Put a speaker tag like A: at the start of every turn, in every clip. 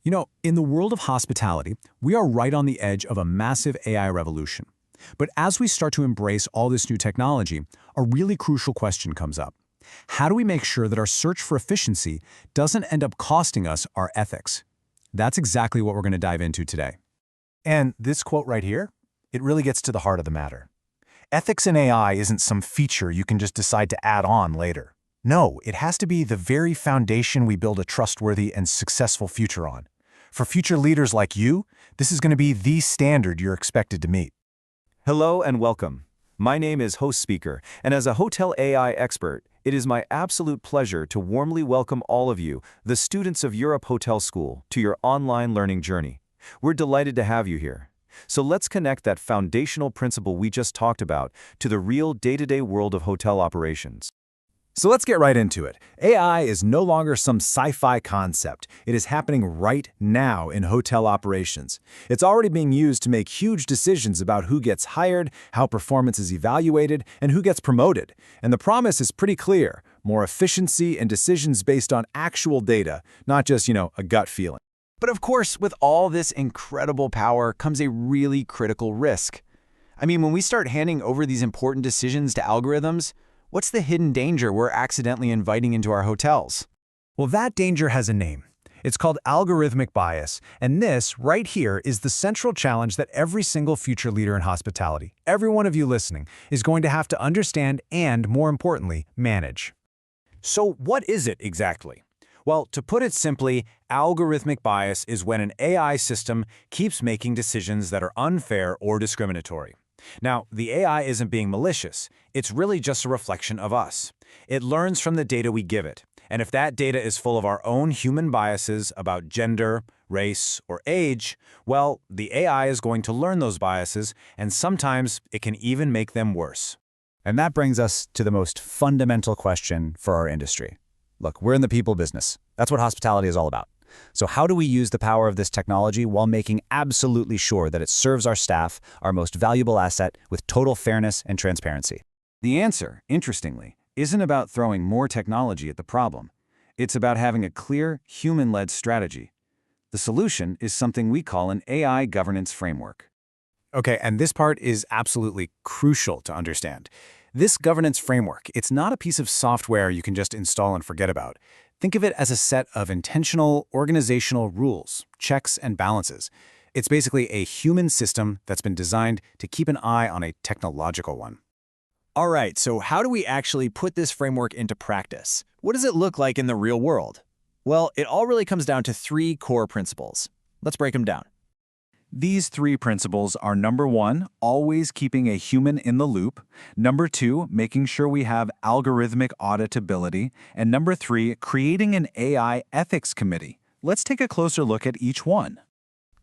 A: In the world of hospitality, we are right on the edge of a massive AI revolution. But as we start to embrace all this new technology, a really crucial question comes up. How do we make sure that our search for efficiency doesn't end up costing us our ethics? That's exactly what we're going to dive into today.
B: And this quote right here, it really gets to the heart of the matter. Ethics in AI isn't some feature you can just decide to add on later. No, it has to be the very foundation we build a trustworthy and successful future on. For future leaders like you, this is going to be the standard you're expected to meet.
C: Hello and welcome. My name is Host Speaker, and as a hotel AI expert, it is my absolute pleasure to warmly welcome all of you, the students of Europe Hotel School, to your online learning journey. We're delighted to have you here. So let's connect that foundational principle we just talked about to the real day-to-day world of hotel operations.
B: So let's get right into it. AI is no longer some sci-fi concept. It is happening right now in hotel operations. It's already being used to make huge decisions about who gets hired, how performance is evaluated, and who gets promoted. And the promise is pretty clear: more efficiency and decisions based on actual data, not just, a gut feeling.
D: But of course, with all this incredible power comes a really critical risk. When we start handing over these important decisions to algorithms, what's the hidden danger we're accidentally inviting into our hotels?
B: Well, that danger has a name. It's called algorithmic bias, and this, right here, is the central challenge that every single future leader in hospitality, every one of you listening, is going to have to understand and, more importantly, manage.
A: So what is it exactly? Well, to put it simply, algorithmic bias is when an AI system keeps making decisions that are unfair or discriminatory. Now, the AI isn't being malicious. It's really just a reflection of us. It learns from the data we give it. And if that data is full of our own human biases about gender, race, or age, well, the AI is going to learn those biases, and sometimes it can even make them worse.
B: And that brings us to the most fundamental question for our industry. Look, we're in the people business. That's what hospitality is all about. So how do we use the power of this technology while making absolutely sure that it serves our staff, our most valuable asset, with total fairness and transparency?
A: The answer, interestingly, isn't about throwing more technology at the problem. It's about having a clear, human-led strategy. The solution is something we call an AI governance framework.
B: Okay, and this part is absolutely crucial to understand. This governance framework, it's not a piece of software you can just install and forget about. Think of it as a set of intentional organizational rules, checks, and balances. It's basically a human system that's been designed to keep an eye on a technological one.
D: All right, so how do we actually put this framework into practice? What does it look like in the real world? Well, it all really comes down to three core principles. Let's break them down.
B: These three principles are: number one, always keeping a human in the loop; number two, making sure we have algorithmic auditability; and number three, creating an AI ethics committee. Let's take a closer look at each one.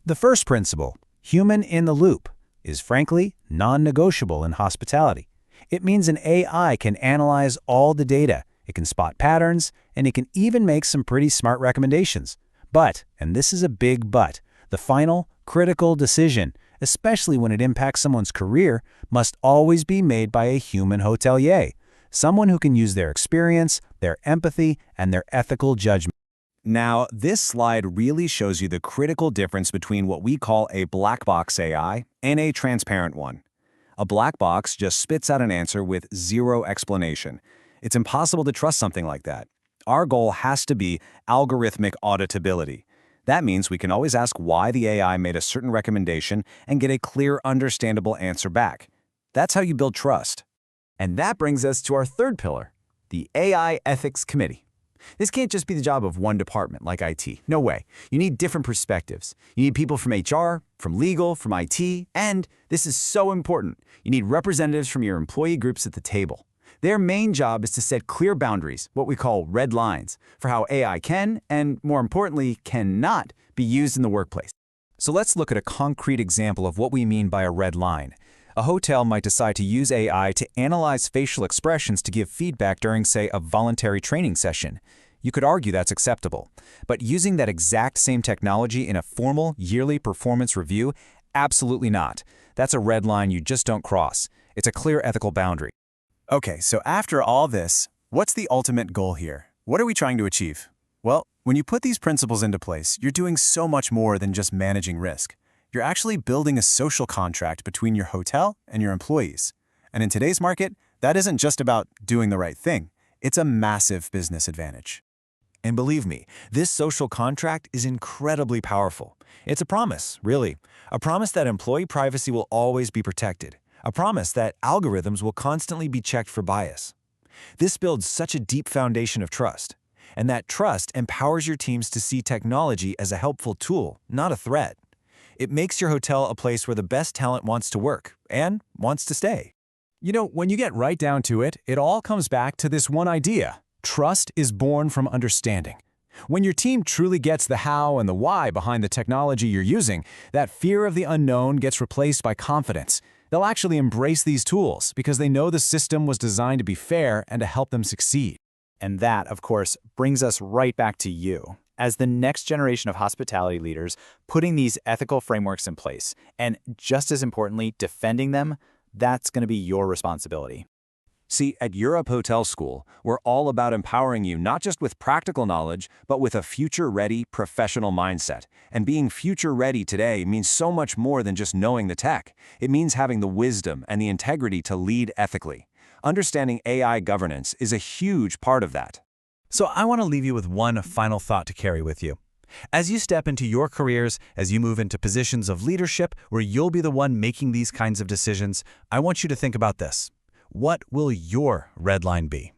B: The first principle, human in the loop, is frankly non-negotiable in hospitality. It means an AI can analyze all the data, it can spot patterns, and it can even make some pretty smart recommendations. But, and this is a big but, the final, critical decision, especially when it impacts someone's career, must always be made by a human hotelier, someone who can use their experience, their empathy, and their ethical judgment.
C: Now, this slide really shows you the critical difference between what we call a black box AI and a transparent one. A black box just spits out an answer with zero explanation. It's impossible to trust something like that. Our goal has to be algorithmic auditability. That means we can always ask why the AI made a certain recommendation and get a clear, understandable answer back. That's how you build trust.
D: And that brings us to our third pillar, the AI ethics committee. This can't just be the job of one department like IT. No way. You need different perspectives. You need people from HR, from legal, from IT, and this is so important, you need representatives from your employee groups at the table. Their main job is to set clear boundaries, what we call red lines, for how AI can, and more importantly, cannot, be used in the workplace.
B: So let's look at a concrete example of what we mean by a red line. A hotel might decide to use AI to analyze facial expressions to give feedback during, say, a voluntary training session. You could argue that's acceptable. But using that exact same technology in a formal, yearly performance review? Absolutely not. That's a red line you just don't cross. It's a clear ethical boundary. Okay, so after all this, what's the ultimate goal here? What are we trying to achieve? Well,
C: When you put these principles into place, you're doing so much more than just managing risk. You're actually building a social contract between your hotel and your employees. And in today's market, that isn't just about doing the right thing. It's a massive business advantage.
A: And believe me, this social contract is incredibly powerful. It's a promise, really. A promise that employee privacy will always be protected. A promise that algorithms will constantly be checked for bias. This builds such a deep foundation of trust. And that trust empowers your teams to see technology as a helpful tool, not a threat. It makes your hotel a place where the best talent wants to work and wants to stay. You know, when you get right down to it, it all comes back to this one idea. Trust is born from understanding. When your team truly gets the how and the why behind the technology you're using, that fear of the unknown gets replaced by confidence. They'll actually embrace these tools because they know the system was designed to be fair and to help them succeed.
B: And that, of course, brings us right back to you, as the next generation of hospitality leaders, putting these ethical frameworks in place, and just as importantly, defending them. That's going to be your responsibility.
C: See, at Europe Hotel School, we're all about empowering you not just with practical knowledge, but with a future-ready professional mindset. And being future-ready today means so much more than just knowing the tech. It means having the wisdom and the integrity to lead ethically. Understanding AI governance is a huge part of that.
A: So I want to leave you with one final thought to carry with you. As you step into your careers, as you move into positions of leadership where you'll be the one making these kinds of decisions, I want you to think about this. What will your red line be?